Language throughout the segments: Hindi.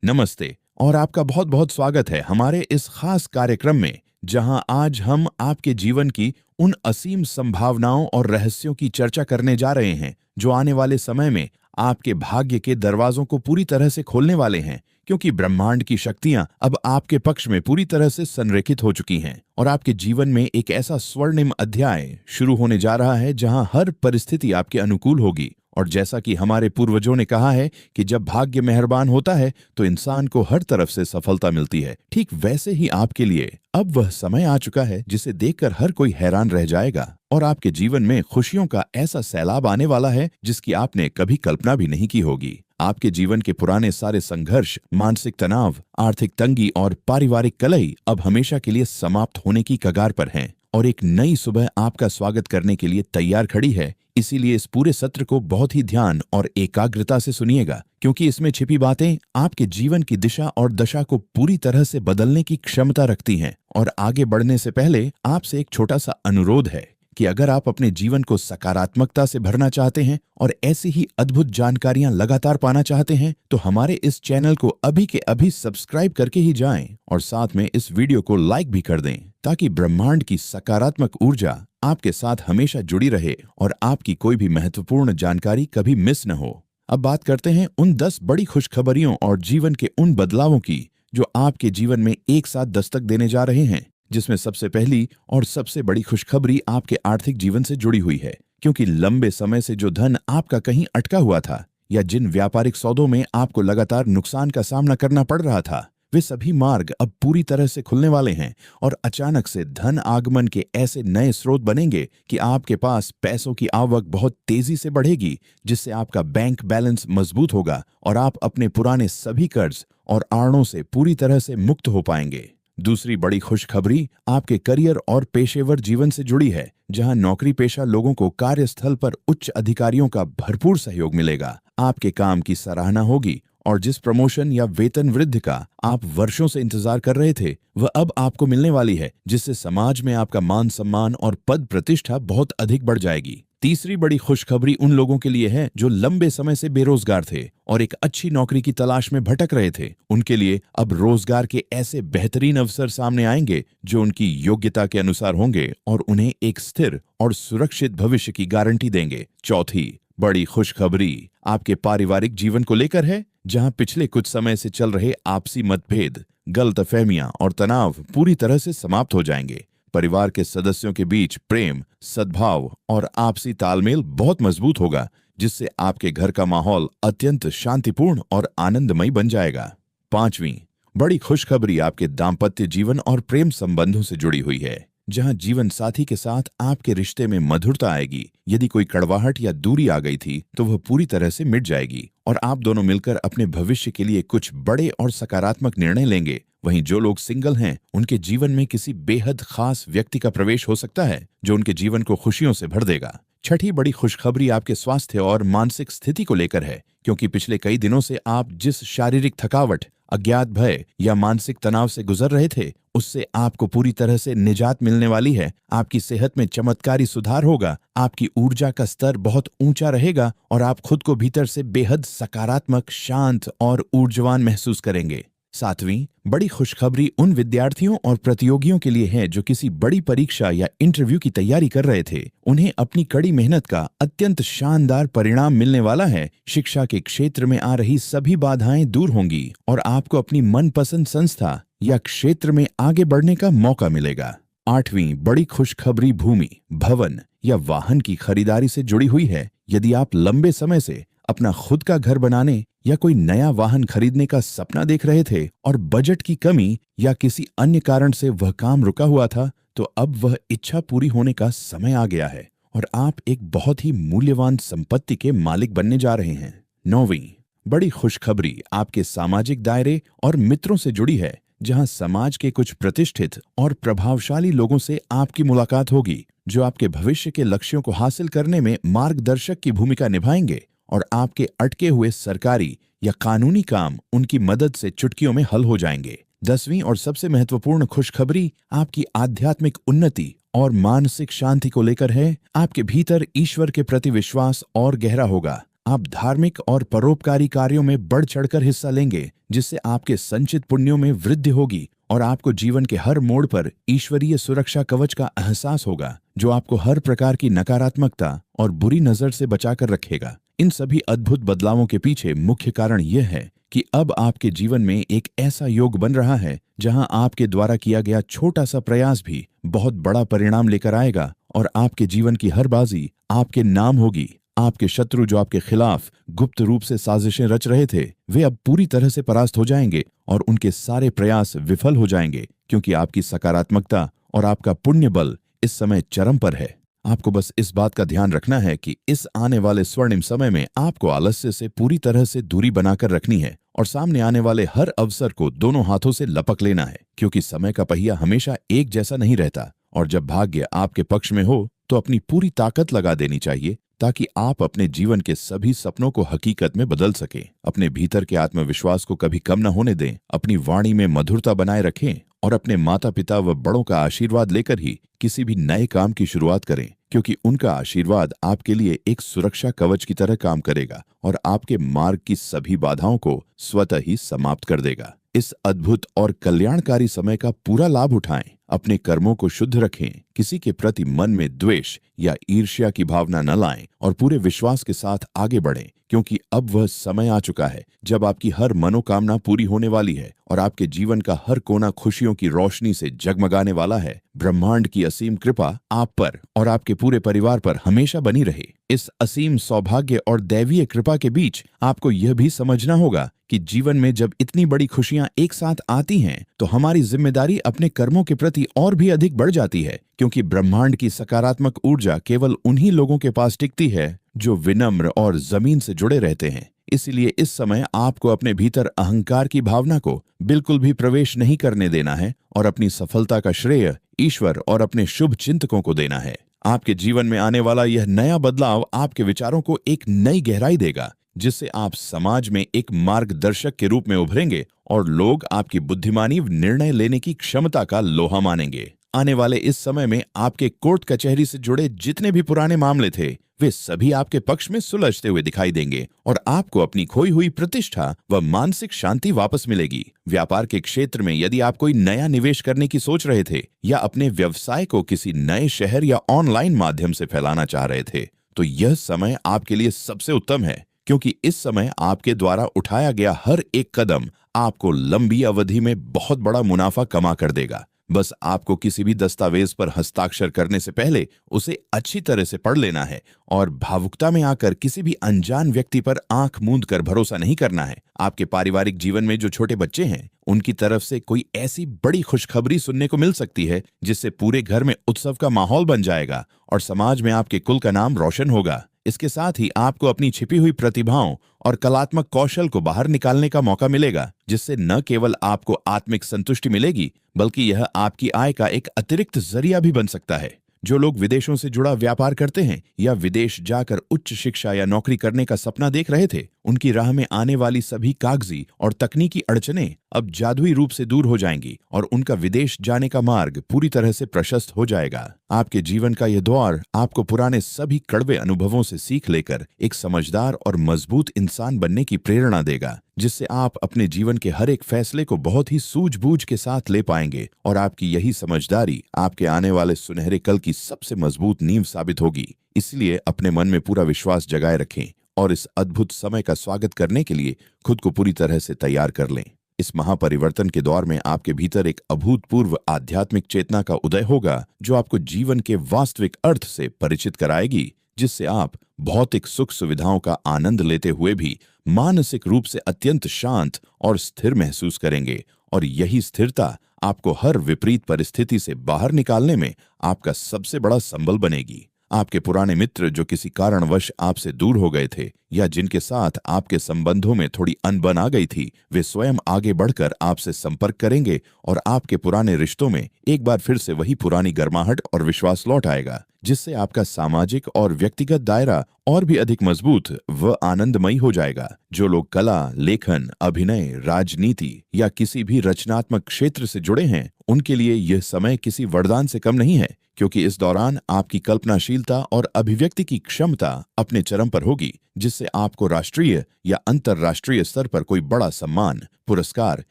नमस्ते और आपका बहुत बहुत स्वागत है हमारे इस खास कार्यक्रम में, जहां आज हम आपके जीवन की उन असीम संभावनाओं और रहस्यों की चर्चा करने जा रहे हैं जो आने वाले समय में आपके भाग्य के दरवाजों को पूरी तरह से खोलने वाले हैं, क्योंकि ब्रह्मांड की शक्तियां अब आपके पक्ष में पूरी तरह से संरेखित हो चुकी हैं और आपके जीवन में एक ऐसा स्वर्णिम अध्याय शुरू होने जा रहा है जहां हर परिस्थिति आपके अनुकूल होगी। और जैसा कि हमारे पूर्वजों ने कहा है कि जब भाग्य मेहरबान होता है तो इंसान को हर तरफ से सफलता मिलती है, ठीक वैसे ही आपके लिए अब वह समय आ चुका है जिसे देखकर हर कोई हैरान रह जाएगा और आपके जीवन में खुशियों का ऐसा सैलाब आने वाला है जिसकी आपने कभी कल्पना भी नहीं की होगी। आपके जीवन के पुराने सारे संघर्ष, मानसिक तनाव, आर्थिक तंगी और पारिवारिक कलह अब हमेशा के लिए समाप्त होने की कगार पर हैं और एक नई सुबह आपका स्वागत करने के लिए तैयार खड़ी है। इसीलिए इस पूरे सत्र को बहुत ही ध्यान और एकाग्रता से सुनिएगा, क्योंकि इसमें छिपी बातें आपके जीवन की दिशा और दशा को पूरी तरह से बदलने की क्षमता रखती हैं। और आगे बढ़ने से पहले आपसे एक छोटा सा अनुरोध है कि अगर आप अपने जीवन को सकारात्मकता से भरना चाहते हैं और ऐसी ही अद्भुत जानकारियां लगातार पाना चाहते हैं तो हमारे इस चैनल को अभी के अभी सब्सक्राइब करके ही जाएं और साथ में इस वीडियो को लाइक भी कर दें, ताकि ब्रह्मांड की सकारात्मक ऊर्जा आपके साथ हमेशा जुड़ी रहे और आपकी कोई भी महत्वपूर्ण जानकारी कभी मिस न हो। अब बात करते हैं उन 10 बड़ी खुशखबरियों और जीवन के उन बदलावों की जो आपके जीवन में एक साथ दस्तक देने जा रहे हैं, जिसमें सबसे पहली और सबसे बड़ी खुशखबरी आपके आर्थिक जीवन से जुड़ी हुई है, क्योंकि लंबे समय से जो धन आपका कहीं अटका हुआ था या जिन व्यापारिक सौदों में आपको लगातार नुकसान का सामना करना पड़ रहा था, वे सभी मार्ग अब पूरी तरह से खुलने वाले हैं और अचानक से धन आगमन के ऐसे नए स्रोत बनेंगे कि आपके पास पैसों की आवक बहुत तेजी से बढ़ेगी, जिससे आपका बैंक बैलेंस मजबूत होगा और आप अपने पुराने सभी कर्ज और आड़ों से पूरी तरह से मुक्त हो पाएंगे। दूसरी बड़ी खुशखबरी आपके करियर और पेशेवर जीवन से जुड़ी है, जहां नौकरी पेशा लोगों को कार्यस्थल पर उच्च अधिकारियों का भरपूर सहयोग मिलेगा। आपके काम की सराहना होगी और जिस प्रमोशन या वेतन वृद्धि का आप वर्षों से इंतजार कर रहे थे वह अब आपको मिलने वाली है, जिससे समाज में आपका मान सम्मान और पद प्रतिष्ठा बहुत अधिक बढ़ जाएगी। तीसरी बड़ी खुशखबरी उन लोगों के लिए है जो लंबे समय से बेरोजगार थे और एक अच्छी नौकरी की तलाश में भटक रहे थे। उनके लिए अब रोजगार के ऐसे बेहतरीन अवसर सामने आएंगे जो उनकी योग्यता के अनुसार होंगे और उन्हें एक स्थिर और सुरक्षित भविष्य की गारंटी देंगे। चौथी बड़ी खुशखबरी आपके पारिवारिक जीवन को लेकर है, जहां पिछले कुछ समय से चल रहे आपसी मतभेद, गलतफहमियां और तनाव पूरी तरह से समाप्त हो जाएंगे। परिवार के सदस्यों के बीच प्रेम, सद्भाव और आपसी तालमेल बहुत मजबूत होगा, जिससे आपके घर का माहौल अत्यंत शांतिपूर्ण और आनंदमय बन जाएगा। पांचवीं बड़ी खुशखबरी आपके दाम्पत्य जीवन और प्रेम संबंधों से जुड़ी हुई है, जहां जीवन साथी के साथ आपके रिश्ते में मधुरता आएगी। यदि कोई कड़वाहट या दूरी आ गई थी तो वह पूरी तरह से मिट जाएगी और आप दोनों मिलकर अपने भविष्य के लिए कुछ बड़े और सकारात्मक निर्णय लेंगे। वहीं जो लोग सिंगल हैं उनके जीवन में किसी बेहद खास व्यक्ति का प्रवेश हो सकता है जो उनके जीवन को खुशियों से भर देगा। छठी बड़ी खुशखबरी आपके स्वास्थ्य और मानसिक स्थिति को लेकर है, क्योंकि पिछले कई दिनों से आप जिस शारीरिक थकावट, अज्ञात भय या मानसिक तनाव से गुजर रहे थे उससे आपको पूरी तरह से निजात मिलने वाली है। आपकी सेहत में चमत्कारी सुधार होगा, आपकी ऊर्जा का स्तर बहुत ऊंचा रहेगा और आप खुद को भीतर से बेहद सकारात्मक, शांत और ऊर्जावान महसूस करेंगे। सातवीं बड़ी खुशखबरी उन विद्यार्थियों और प्रतियोगियों के लिए है जो किसी बड़ी परीक्षा या इंटरव्यू की तैयारी कर रहे थे। उन्हें अपनी कड़ी मेहनत का अत्यंत शानदार परिणाम मिलने वाला है। शिक्षा के क्षेत्र में आ रही सभी बाधाएं दूर होंगी और आपको अपनी मनपसंद संस्था या क्षेत्र में आगे बढ़ने का मौका मिलेगा। आठवीं बड़ी खुशखबरी भूमि, भवन या वाहन की खरीदारी से जुड़ी हुई है। यदि आप लंबे समय से अपना खुद का घर बनाने या कोई नया वाहन खरीदने का सपना देख रहे थे और बजट की कमी या किसी अन्य कारण से वह काम रुका हुआ था, तो अब वह इच्छा पूरी होने का समय आ गया है और आप एक बहुत ही मूल्यवान संपत्ति के मालिक बनने जा रहे हैं। नौवीं बड़ी खुशखबरी आपके सामाजिक दायरे और मित्रों से जुड़ी है, जहां समाज के कुछ प्रतिष्ठित और प्रभावशाली लोगों से आपकी मुलाकात होगी जो आपके भविष्य के लक्ष्यों को हासिल करने में मार्गदर्शक की भूमिका निभाएंगे और आपके अटके हुए सरकारी या कानूनी काम उनकी मदद से चुटकियों में हल हो जाएंगे। 10वीं और सबसे महत्वपूर्ण खुशखबरी आपकी आध्यात्मिक उन्नति और मानसिक शांति को लेकर है। आपके भीतर ईश्वर के प्रति विश्वास और गहरा होगा। आप धार्मिक और परोपकारी कार्यों में बढ़ चढ़कर हिस्सा लेंगे, जिससे आपके संचित पुण्यों में वृद्धि होगी और आपको जीवन के हर मोड़ पर ईश्वरीय सुरक्षा कवच का एहसास होगा, जो आपको हर प्रकार की नकारात्मकता और बुरी नजर से बचाकर रखेगा। इन सभी अद्भुत बदलावों के पीछे मुख्य कारण यह है कि अब आपके जीवन में एक ऐसा योग बन रहा है जहां आपके द्वारा किया गया छोटा सा प्रयास भी बहुत बड़ा परिणाम लेकर आएगा और आपके जीवन की हर बाजी आपके नाम होगी। आपके शत्रु जो आपके खिलाफ गुप्त रूप से साजिशें रच रहे थे, वे अब पूरी तरह से परास्त हो जाएंगे और उनके सारे प्रयास विफल हो जाएंगे, क्योंकि आपकी सकारात्मकता और आपका पुण्य बल इस समय चरम पर है। आपको बस इस बात का ध्यान रखना है कि इस आने वाले स्वर्णिम समय में आपको आलस्य से पूरी तरह से दूरी बनाकर रखनी है और सामने आने वाले हर अवसर को दोनों हाथों से लपक लेना है, क्योंकि समय का पहिया हमेशा एक जैसा नहीं रहता और जब भाग्य आपके पक्ष में हो तो अपनी पूरी ताकत लगा देनी चाहिए, ताकि आप अपने जीवन के सभी सपनों को हकीकत में बदल सकें। अपने भीतर के आत्मविश्वास को कभी कम न होने दें, अपनी वाणी में मधुरता बनाए रखें और अपने माता पिता व बड़ों का आशीर्वाद लेकर ही किसी भी नए काम की शुरुआत करें, क्योंकि उनका आशीर्वाद आपके लिए एक सुरक्षा कवच की तरह काम करेगा और आपके मार्ग की सभी बाधाओं को स्वतः ही समाप्त कर देगा। इस अद्भुत और कल्याणकारी समय का पूरा लाभ उठाएं, अपने कर्मों को शुद्ध रखें, किसी के प्रति मन में द्वेष या ईर्ष्या की भावना न लाएं और पूरे विश्वास के साथ आगे बढ़ें, क्योंकि अब वह समय आ चुका है जब आपकी हर मनोकामना पूरी होने वाली है और आपके जीवन का हर कोना खुशियों की रोशनी से जगमगाने वाला है। ब्रह्मांड की असीम कृपा आप पर और आपके पूरे परिवार पर हमेशा बनी रहे। इस असीम सौभाग्य और दैवीय कृपा के बीच आपको यह भी समझना होगा कि जीवन में जब इतनी बड़ी खुशियां एक साथ आती हैं, तो हमारी जिम्मेदारी अपने कर्मों के प्रति और भी अधिक बढ़ जाती है, क्योंकि ब्रह्मांड की सकारात्मक ऊर्जा केवल उन्हीं लोगों के पास टिकती है जो विनम्र और जमीन से जुड़े रहते हैं। इसलिए इस समय आपको अपने भीतर अहंकार की भावना को बिल्कुल भी प्रवेश नहीं करने देना है और अपनी सफलता का श्रेय ईश्वर और अपने शुभ चिंतकों को देना है। आपके जीवन में आने वाला यह नया बदलाव आपके विचारों को एक नई गहराई देगा, जिससे आप समाज में एक मार्गदर्शक के रूप में उभरेंगे और लोग आपकी बुद्धिमानी निर्णय लेने की क्षमता का लोहा मानेंगे। आने वाले इस समय में आपके कोर्ट कचहरी से जुड़े जितने भी पुराने मामले थे, वे सभी आपके पक्ष में सुलझते हुए दिखाई देंगे और आपको अपनी खोई हुई प्रतिष्ठा व मानसिक शांति वापस मिलेगी। व्यापार के क्षेत्र में यदि आप कोई नया निवेश करने की सोच रहे थे या अपने व्यवसाय को किसी नए शहर या ऑनलाइन माध्यम से फैलाना चाह रहे थे, तो यह समय आपके लिए सबसे उत्तम है, क्योंकि इस समय आपके द्वारा उठाया गया हर एक कदम आपको लंबी अवधि में बहुत बड़ा मुनाफा कमा कर देगा। बस आपको किसी भी दस्तावेज पर हस्ताक्षर करने से पहले उसे अच्छी तरह से पढ़ लेना है और भावुकता में आकर किसी भी अनजान व्यक्ति पर आंख मूंद कर भरोसा नहीं करना है। आपके पारिवारिक जीवन में जो छोटे बच्चे हैं, उनकी तरफ से कोई ऐसी बड़ी खुशखबरी सुनने को मिल सकती है जिससे पूरे घर में उत्सव का माहौल बन जाएगा और समाज में आपके कुल का नाम रोशन होगा। इसके साथ ही आपको अपनी छिपी हुई प्रतिभाओं और कलात्मक कौशल को बाहर निकालने का मौका मिलेगा, जिससे न केवल आपको आत्मिक संतुष्टि मिलेगी, बल्कि यह आपकी आय का एक अतिरिक्त जरिया भी बन सकता है। जो लोग विदेशों से जुड़ा व्यापार करते हैं या विदेश जाकर उच्च शिक्षा या नौकरी करने का सपना देख रहे थे, उनकी राह में आने वाली सभी कागजी और तकनीकी अड़चनें अब जादुई रूप से दूर हो जाएंगी और उनका विदेश जाने का मार्ग पूरी तरह से प्रशस्त हो जाएगा। आपके जीवन का यह दौर आपको पुराने सभी कड़वे अनुभवों से सीख लेकर एक समझदार और मजबूत इंसान बनने की प्रेरणा देगा, जिससे आप अपने जीवन के हर एक फैसले को बहुत ही सूझबूझ के साथ ले पाएंगे और आपकी यही समझदारी आपके आने वाले सुनहरे कल की सबसे मजबूत नींव साबित होगी। इसलिए अपने मन में पूरा विश्वास जगाए रखें और इस अद्भुत समय का स्वागत करने के लिए खुद को पूरी तरह से तैयार कर लें। इस महापरिवर्तन के दौर में आपके भीतर एक अभूतपूर्व आध्यात्मिक चेतना का उदय होगा, जो आपको जीवन के वास्तविक अर्थ से परिचित कराएगी, जिससे आप भौतिक सुख सुविधाओं का आनंद लेते हुए भी मानसिक रूप से अत्यंत शांत और स्थिर महसूस करेंगे और यही स्थिरता आपको हर विपरीत परिस्थिति से बाहर निकालने में आपका सबसे बड़ा संबल बनेगी। आपके पुराने मित्र जो किसी कारणवश आपसे दूर हो गए थे या जिनके साथ आपके संबंधों में थोड़ी अनबन आ गई थी, वे स्वयं आगे बढ़कर आपसे संपर्क करेंगे और आपके पुराने रिश्तों में एक बार फिर से वही पुरानी गर्माहट और विश्वास लौट आएगा, जिससे आपका सामाजिक और व्यक्तिगत दायरा और भी अधिक मजबूत व आनंदमयी हो जाएगा। जो लोग कला, लेखन, अभिनय, राजनीति या किसी भी रचनात्मक क्षेत्र से जुड़े हैं, उनके लिए यह समय किसी वरदान से कम नहीं है, क्योंकि इस दौरान आपकी कल्पनाशीलता और अभिव्यक्ति की क्षमता अपने चरम पर होगी, जिससे आपको राष्ट्रीय या अंतर्राष्ट्रीय स्तर पर कोई बड़ा सम्मान, पुरस्कार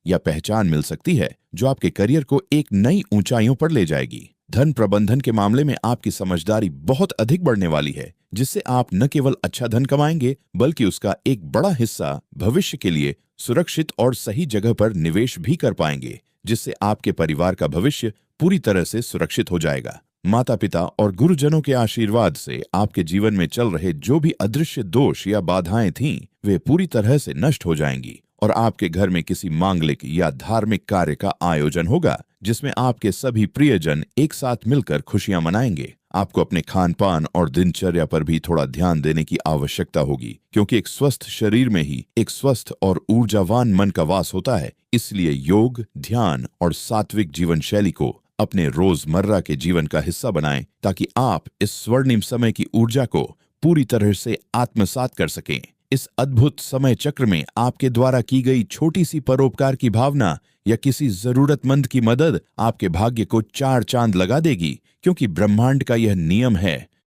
या पहचान मिल सकती है, जो आपके करियर को एक नई ऊंचाइयों पर ले जाएगी। धन प्रबंधन के मामले में आपकी समझदारी बहुत अधिक बढ़ने वाली है, जिससे आप न केवल अच्छा धन कमाएंगे, बल्कि उसका एक बड़ा हिस्सा भविष्य के लिए सुरक्षित और सही जगह पर निवेश भी कर पाएंगे, जिससे आपके परिवार का भविष्य पूरी तरह से सुरक्षित हो जाएगा। माता पिता और गुरुजनों के आशीर्वाद से आपके जीवन में चल रहे जो भी अदृश्य दोष या बाधाएं थीं, वे पूरी तरह से नष्ट हो जाएंगी और आपके घर में किसी मांगलिक या धार्मिक कार्य का आयोजन होगा, जिसमें आपके सभी प्रियजन एक साथ मिलकर खुशियां मनाएंगे। आपको अपने खान पान और दिनचर्या पर भी थोड़ा ध्यान देने की आवश्यकता होगी, क्योंकि एक स्वस्थ शरीर में ही एक स्वस्थ और ऊर्जावान मन का वास होता है। इसलिए योग, ध्यान और सात्विक जीवन शैली को अपने रोजमर्रा के जीवन का हिस्सा बनाएं, ताकि आप इस स्वर्णिम समय की ऊर्जा को पूरी तरह से आत्मसात कर सकें। इस अद्भुत समय चक्र में आपके द्वारा की गई छोटी सी परोपकार की भावना या किसी जरूरतमंद की मदद आपके भाग्य को 4 चांद लगा देगी, क्योंकि ब्रह्मांड का यह नियम है